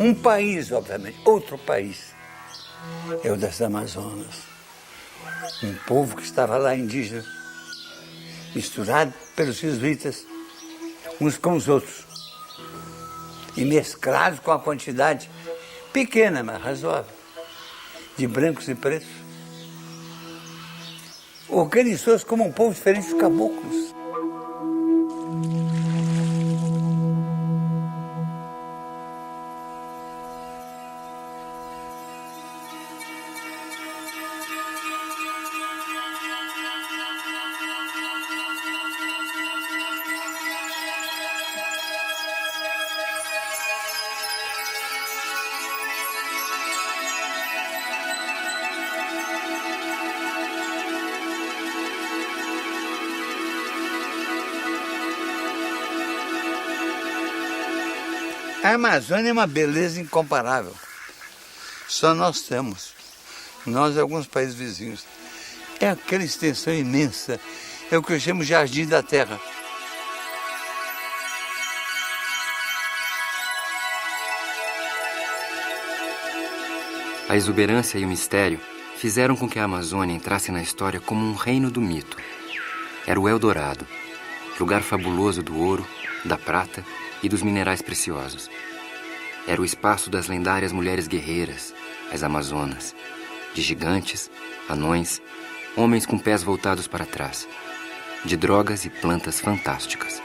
Um país, obviamente, outro país, é o das Amazonas. Um povo que estava lá indígena, misturado pelos jesuítas, uns com os outros, e mesclados com a quantidade pequena, mas razoável, de brancos e pretos. Organizou-se como um povo diferente dos caboclos. A Amazônia é uma beleza incomparável. Só nós temos. Nós e alguns países vizinhos. É aquela extensão imensa. É o que eu chamo de jardim da terra. A exuberância e o mistério fizeram com que a Amazônia entrasse na história como um reino do mito. Era o Eldorado, lugar fabuloso do ouro, da prata e dos minerais preciosos. Era o espaço das lendárias mulheres guerreiras, as Amazonas, de gigantes, anões, homens com pés voltados para trás, de drogas e plantas fantásticas.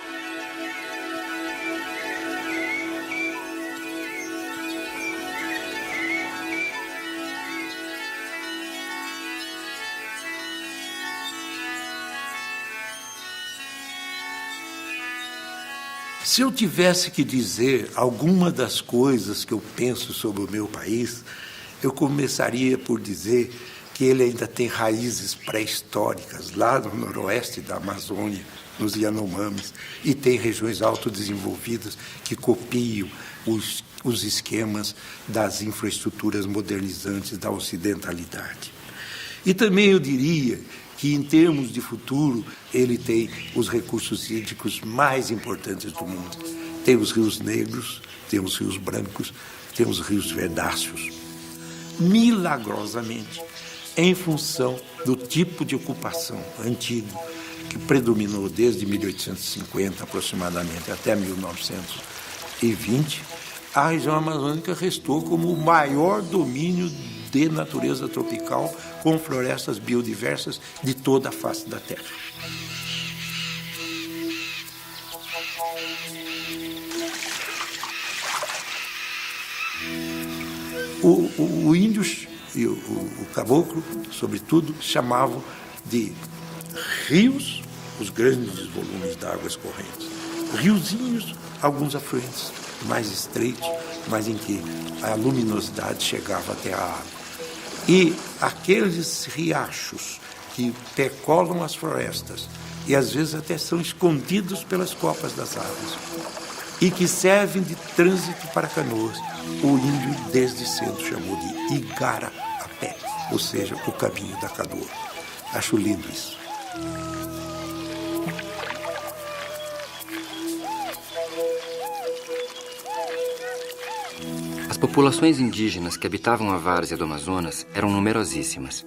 Se eu tivesse que dizer alguma das coisas que eu penso sobre o meu país, eu começaria por dizer que ele ainda tem raízes pré-históricas, lá no noroeste da Amazônia, nos Yanomamis, e tem regiões autodesenvolvidas que copiam os esquemas das infraestruturas modernizantes da ocidentalidade. E também eu diria que, em termos de futuro, ele tem os recursos hídricos mais importantes do mundo. Tem os rios negros, tem os rios brancos, tem os rios verdáceos. Milagrosamente, em função do tipo de ocupação antigo que predominou desde 1850 aproximadamente até 1920, a região amazônica restou como o maior domínio de natureza tropical, com florestas biodiversas de toda a face da Terra. O índio e o caboclo, sobretudo, chamavam de rios os grandes volumes de águas correntes. Riozinhos, alguns afluentes mais estreitos, mas em que a luminosidade chegava até a água. E aqueles riachos que percolam as florestas e às vezes até são escondidos pelas copas das árvores e que servem de trânsito para canoas, o índio desde cedo chamou de Igarapé, ou seja, o caminho da canoa. Acho lindo isso. As populações indígenas que habitavam a várzea do Amazonas eram numerosíssimas.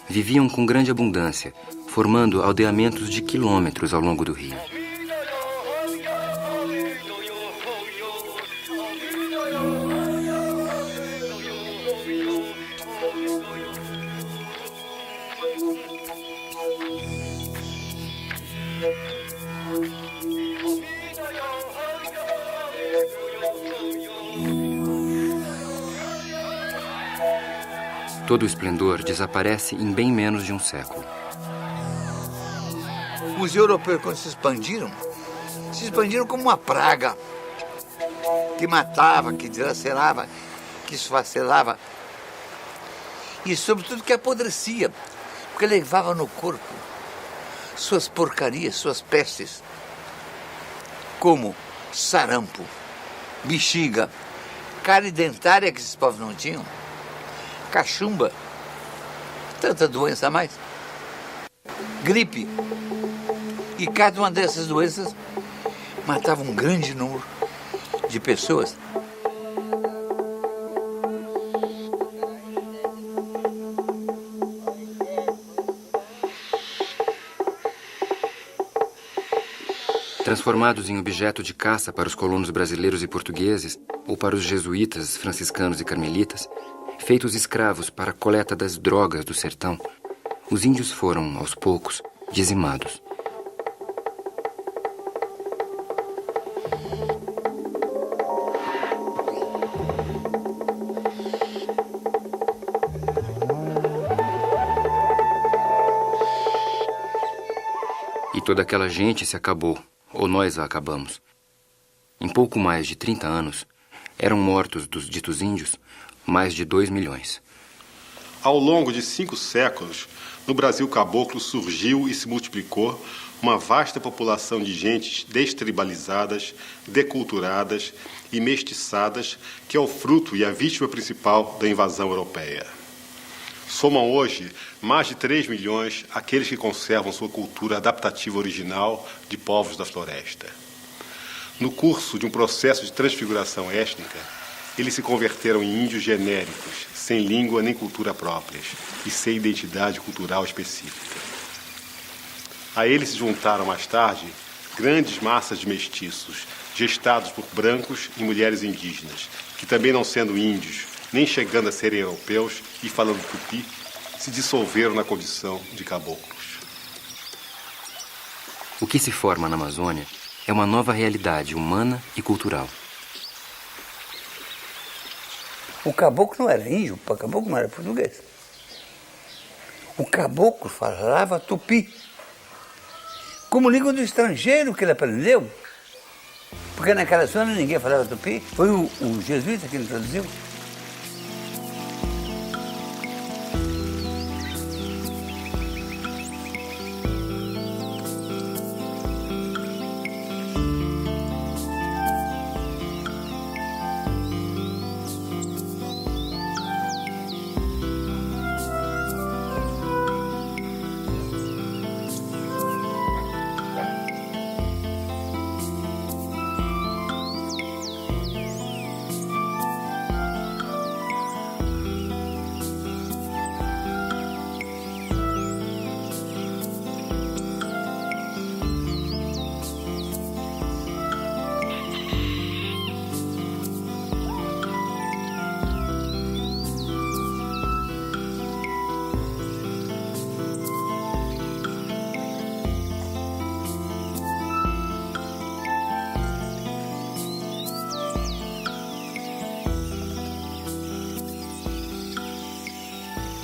Viviam com grande abundância, formando aldeamentos de quilômetros ao longo do rio. Todo o esplendor desaparece em bem menos de um século. Os europeus, quando se expandiram como uma praga que matava, que dilacerava, que esfacelava e, sobretudo, que apodrecia, porque levava no corpo suas porcarias, suas pestes, como sarampo, bexiga, cárie dentária que esses povos não tinham, cachumba, tanta doença a mais, gripe. E cada uma dessas doenças matava um grande número de pessoas. Transformados em objeto de caça para os colonos brasileiros e portugueses, ou para os jesuítas, franciscanos e carmelitas, feitos escravos para a coleta das drogas do sertão, os índios foram, aos poucos, dizimados. E toda aquela gente se acabou, ou nós a acabamos. Em pouco mais de 30 anos, eram mortos dos ditos índios mais de 2 milhões. Ao longo de 5 séculos, no Brasil caboclo surgiu e se multiplicou uma vasta população de gentes destribalizadas, deculturadas e mestiçadas, que é o fruto e a vítima principal da invasão europeia. Somam hoje mais de 3 milhões aqueles que conservam sua cultura adaptativa original de povos da floresta. No curso de um processo de transfiguração étnica, eles se converteram em índios genéricos, sem língua nem cultura próprias e sem identidade cultural específica. A eles se juntaram mais tarde grandes massas de mestiços, gestados por brancos e mulheres indígenas, que também não sendo índios, nem chegando a serem europeus e falando tupi, se dissolveram na condição de caboclos. O que se forma na Amazônia é uma nova realidade humana e cultural. O caboclo não era índio, o caboclo não era português. O caboclo falava tupi, como língua do estrangeiro que ele aprendeu. Porque naquela zona ninguém falava tupi, foi o jesuíta que introduziu.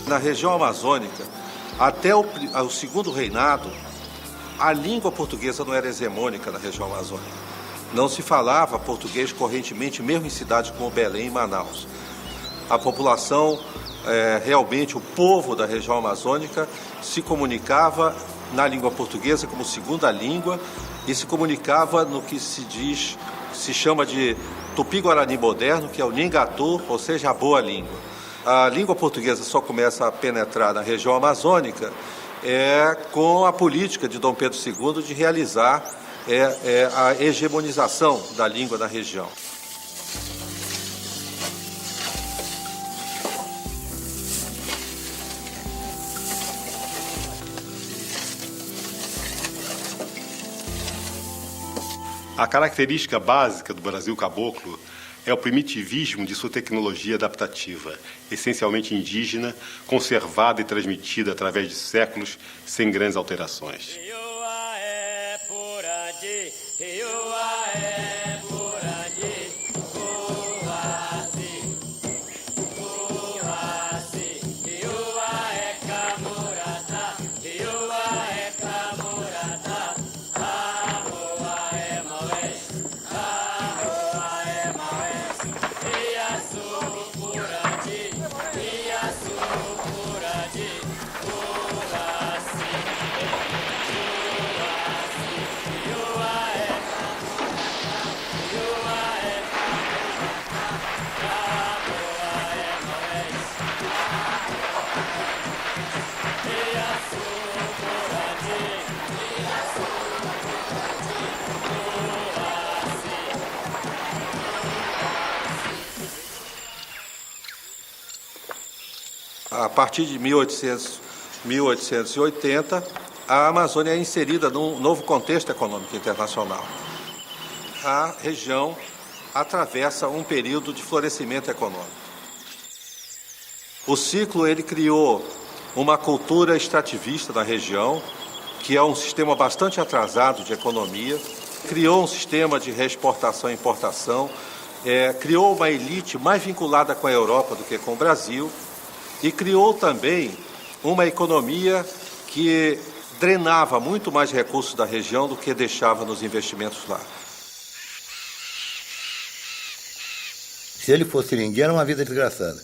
Na região amazônica, até o segundo reinado, a língua portuguesa não era hegemônica na região amazônica. Não se falava português correntemente, mesmo em cidades como Belém e Manaus. A população, realmente o povo da região amazônica, se comunicava na língua portuguesa como segunda língua e se comunicava no que se chama de tupi-guarani moderno, que é o Ningatu, ou seja, a boa língua. A língua portuguesa só começa a penetrar na região amazônica com a política de Dom Pedro II de realizar a hegemonização da língua na região. A característica básica do Brasil caboclo é o primitivismo de sua tecnologia adaptativa, essencialmente indígena, conservada e transmitida através de séculos, sem grandes alterações. A partir de 1880, a Amazônia é inserida num novo contexto econômico internacional. a região atravessa um período de florescimento econômico. O ciclo ele criou uma cultura extrativista na região, que é um sistema bastante atrasado de economia, criou um sistema de reexportação e importação, criou uma elite mais vinculada com a Europa do que com o Brasil e criou também uma economia que drenava muito mais recursos da região do que deixava nos investimentos lá. Se ele fosse seringueiro, era uma vida desgraçada,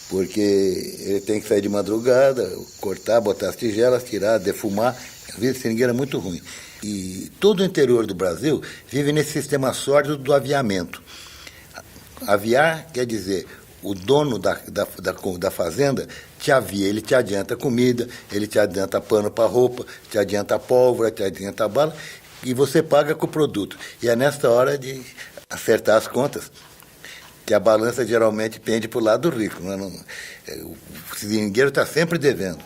porque ele tem que sair de madrugada, cortar, botar as tigelas, tirar, defumar. A vida de seringueiro é muito ruim. E todo o interior do Brasil vive nesse sistema sórdido do aviamento. Aviar quer dizer, o dono da fazenda te avia, ele te adianta comida, ele te adianta pano para roupa, te adianta pólvora, te adianta bala, e você paga com o produto. E é nesta hora de acertar as contas que a balança geralmente pende para o lado do rico. O seringueiro está sempre devendo.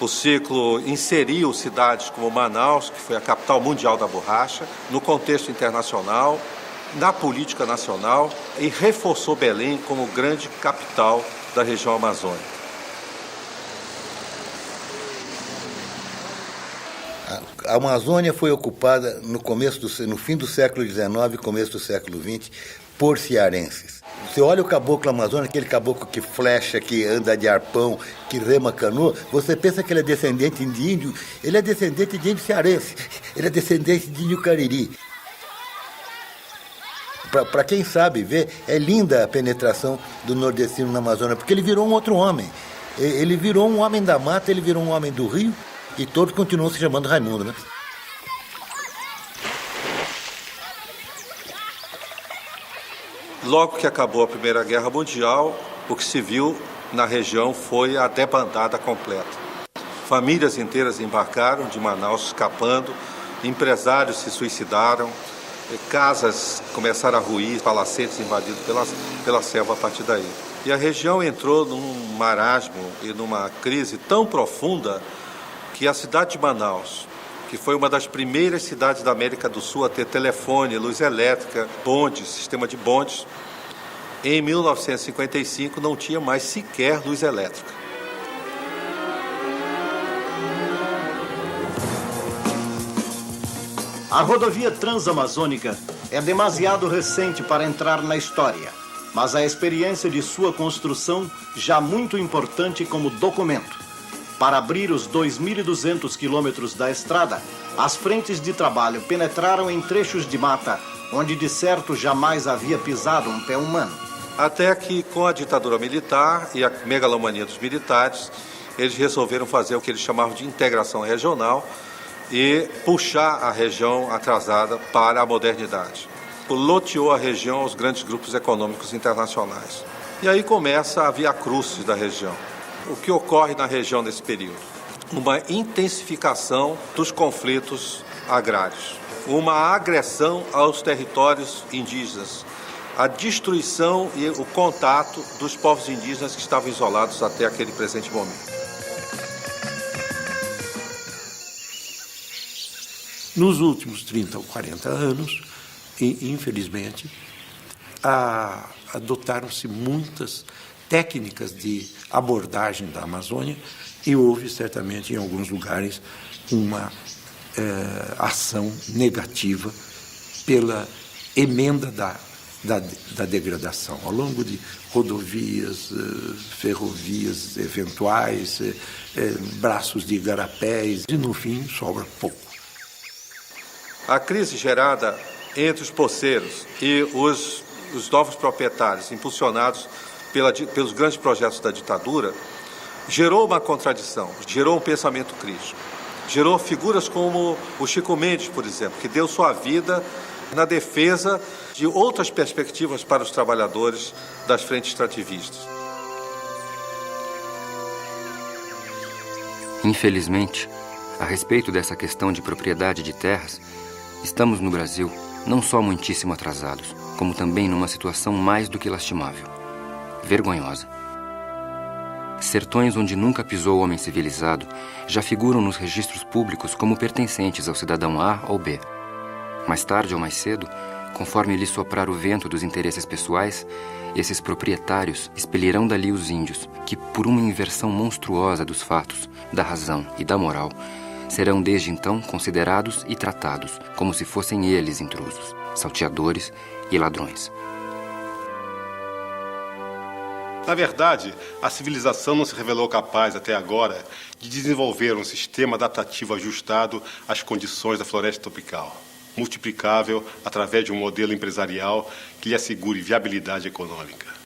O ciclo inseriu cidades como Manaus, que foi a capital mundial da borracha, no contexto internacional, na política nacional, e reforçou Belém como grande capital da região amazônica. A Amazônia foi ocupada no fim do século XIX e começo do século XX por cearenses. Você olha o caboclo amazônico, aquele caboclo que flecha, que anda de arpão, que rema canoa, você pensa que ele é descendente de índio, ele é descendente de índio cearense, ele é descendente de índio cariri. Para quem sabe ver, é linda a penetração do nordestino na Amazônia, porque ele virou um outro homem. Ele virou um homem da mata, ele virou um homem do rio, e todos continuam se chamando Raimundo, né? Logo que acabou a Primeira Guerra Mundial, o que se viu na região foi a debandada completa. Famílias inteiras embarcaram de Manaus escapando, empresários se suicidaram, casas começaram a ruir, palacetes invadidos pela selva a partir daí. E a região entrou num marasmo e numa crise tão profunda que a cidade de Manaus, que foi uma das primeiras cidades da América do Sul a ter telefone, luz elétrica, bondes, sistema de bondes, em 1955 não tinha mais sequer luz elétrica. A rodovia transamazônica é demasiado recente para entrar na história, mas a experiência de sua construção já muito importante como documento. Para abrir os 2.200 quilômetros da estrada, as frentes de trabalho penetraram em trechos de mata, onde de certo jamais havia pisado um pé humano. Até que, com a ditadura militar e a megalomania dos militares, eles resolveram fazer o que eles chamavam de integração regional e puxar a região atrasada para a modernidade. Loteou a região aos grandes grupos econômicos internacionais. E aí começa a via crucis da região. O que ocorre na região nesse período? Uma intensificação dos conflitos agrários, uma agressão aos territórios indígenas, a destruição e o contato dos povos indígenas que estavam isolados até aquele presente momento. Nos últimos 30 ou 40 anos, infelizmente, adotaram-se muitas técnicas de abordagem da Amazônia e houve, certamente, em alguns lugares, uma ação negativa pela emenda da degradação. Ao longo de rodovias, ferrovias eventuais, braços de igarapés, e, no fim, sobra pouco. A crise gerada entre os poceiros e os novos proprietários, impulsionados pelos grandes projetos da ditadura, gerou uma contradição, gerou um pensamento crítico, gerou figuras como o Chico Mendes, por exemplo, que deu sua vida na defesa de outras perspectivas para os trabalhadores das frentes extrativistas. Infelizmente, a respeito dessa questão de propriedade de terras, estamos no Brasil não só muitíssimo atrasados, como também numa situação mais do que lastimável, vergonhosa. Sertões onde nunca pisou o homem civilizado já figuram nos registros públicos como pertencentes ao cidadão A ou B. Mais tarde ou mais cedo, conforme lhe soprar o vento dos interesses pessoais, esses proprietários expelirão dali os índios, que, por uma inversão monstruosa dos fatos, da razão e da moral, serão desde então considerados e tratados como se fossem eles intrusos, salteadores e ladrões. Na verdade, a civilização não se revelou capaz, até agora, de desenvolver um sistema adaptativo ajustado às condições da floresta tropical, multiplicável através de um modelo empresarial que lhe assegure viabilidade econômica.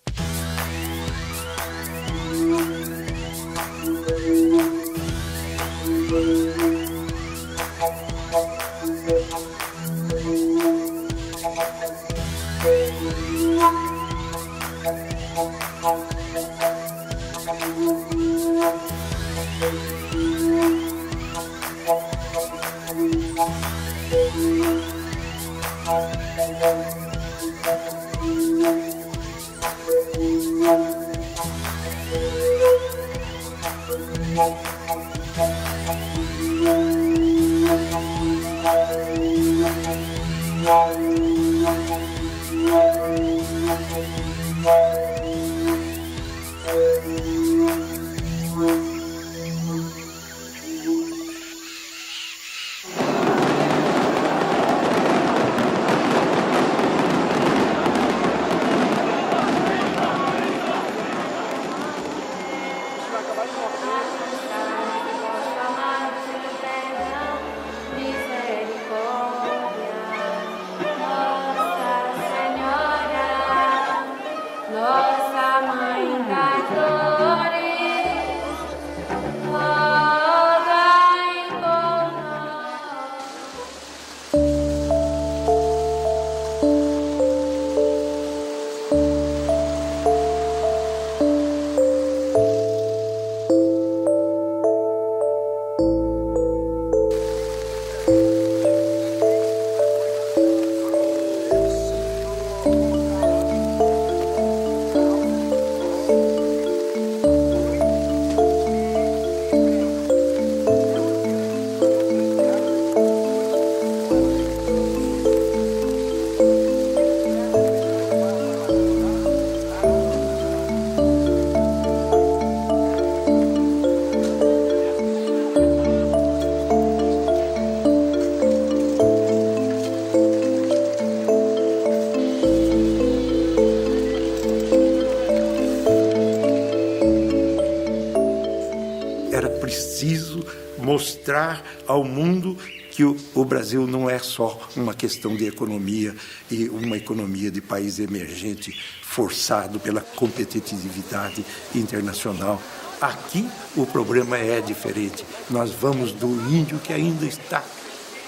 Mostrar ao mundo que o Brasil não é só uma questão de economia e uma economia de país emergente forçado pela competitividade internacional. Aqui o problema é diferente. Nós vamos do índio que ainda está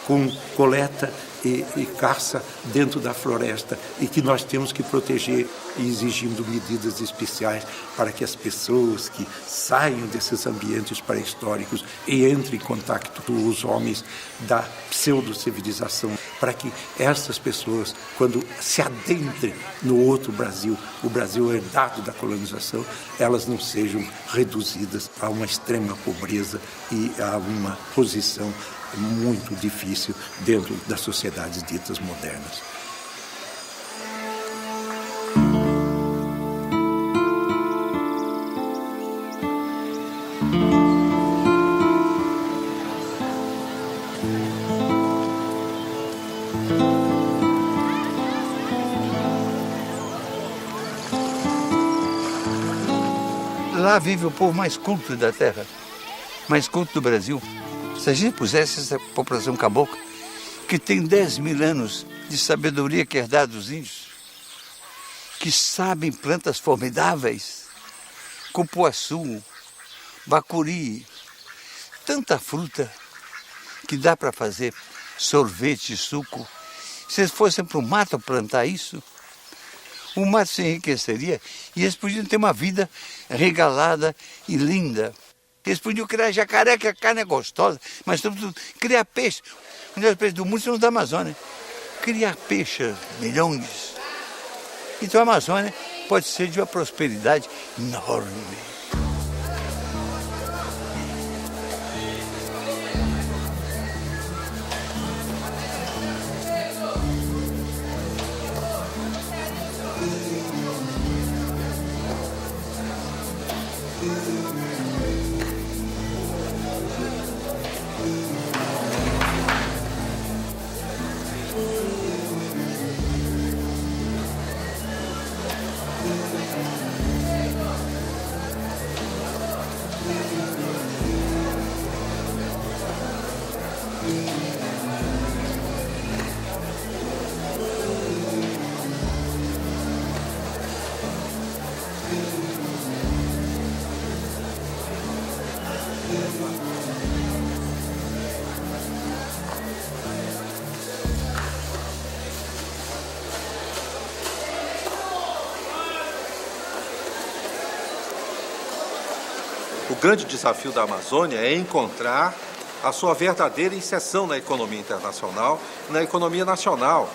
com coleta e caça dentro da floresta e que nós temos que proteger, exigindo medidas especiais para que as pessoas que saiam desses ambientes pré-históricos e entrem em contato com os homens da pseudo-civilização, para que essas pessoas, quando se adentrem no outro Brasil, o Brasil herdado da colonização, elas não sejam reduzidas a uma extrema pobreza e a uma posição muito difícil dentro das sociedades ditas modernas. Lá vive o povo mais culto da terra, mais culto do Brasil. Se a gente pusesse essa população cabocla, que tem 10 mil anos de sabedoria que é herdada dos índios, que sabem plantas formidáveis, cupuaçu, bacuri, tanta fruta que dá para fazer sorvete, suco. Se eles fossem para o mato plantar isso, o mato se enriqueceria e eles podiam ter uma vida regalada e linda. Eles podiam criar jacaré, que a carne é gostosa, mas sobretudo criar peixe. Os peixes do mundo são os da Amazônia. Criar peixe, milhões. Então a Amazônia pode ser de uma prosperidade enorme. grande desafio da Amazônia é encontrar a sua verdadeira inserção na economia internacional, na economia nacional.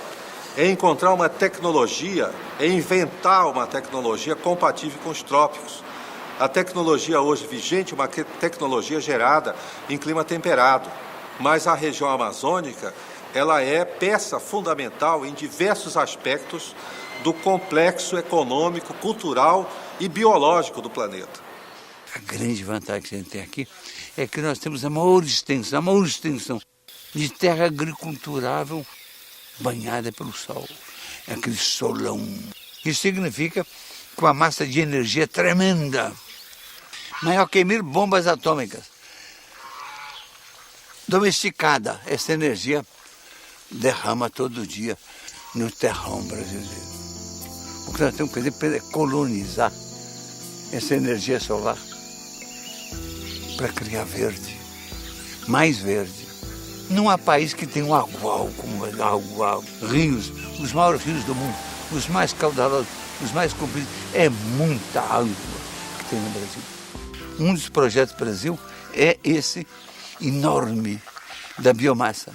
É encontrar uma tecnologia, é inventar uma tecnologia compatível com os trópicos. A tecnologia hoje vigente é uma tecnologia gerada em clima temperado, mas a região amazônica, ela é peça fundamental em diversos aspectos do complexo econômico, cultural e biológico do planeta. A grande vantagem que a gente tem aqui é que nós temos a maior extensão de terra agriculturável banhada pelo sol. É aquele solão. Isso significa com uma massa de energia tremenda, maior que 1000 bombas atômicas. Domesticada, essa energia derrama todo dia no terrão brasileiro. O que nós temos que fazer é colonizar essa energia solar para criar verde, mais verde. Não há país que tenha um agual como o agual. Rios, os maiores rios do mundo, os mais caudalosos, os mais compridos. É muita água que tem no Brasil. Um dos projetos do Brasil é esse enorme da biomassa.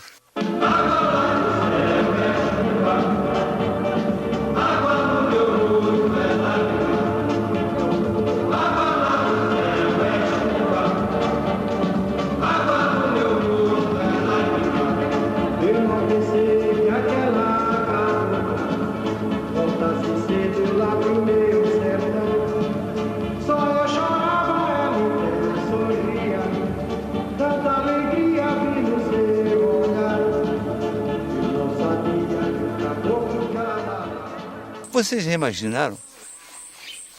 Vocês já imaginaram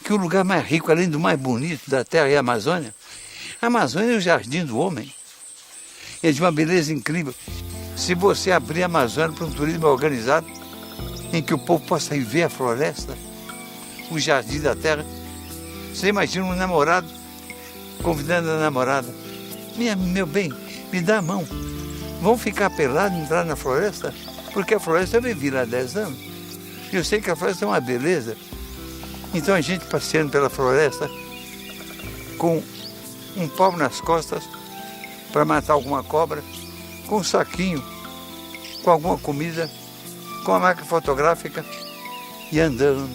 que o lugar mais rico, além do mais bonito da Terra, é a Amazônia? A Amazônia é o jardim do homem. É de uma beleza incrível. Se você abrir a Amazônia para um turismo organizado, em que o povo possa ir ver a floresta, o jardim da Terra, você imagina um namorado convidando a namorada. Meu bem, me dá a mão. Vamos ficar pelados e entrar na floresta? Porque a floresta eu vivi lá há 10 anos. Eu sei que a floresta é uma beleza. Então a gente passeando pela floresta com um pau nas costas para matar alguma cobra, com um saquinho, com alguma comida, com a máquina fotográfica e andando.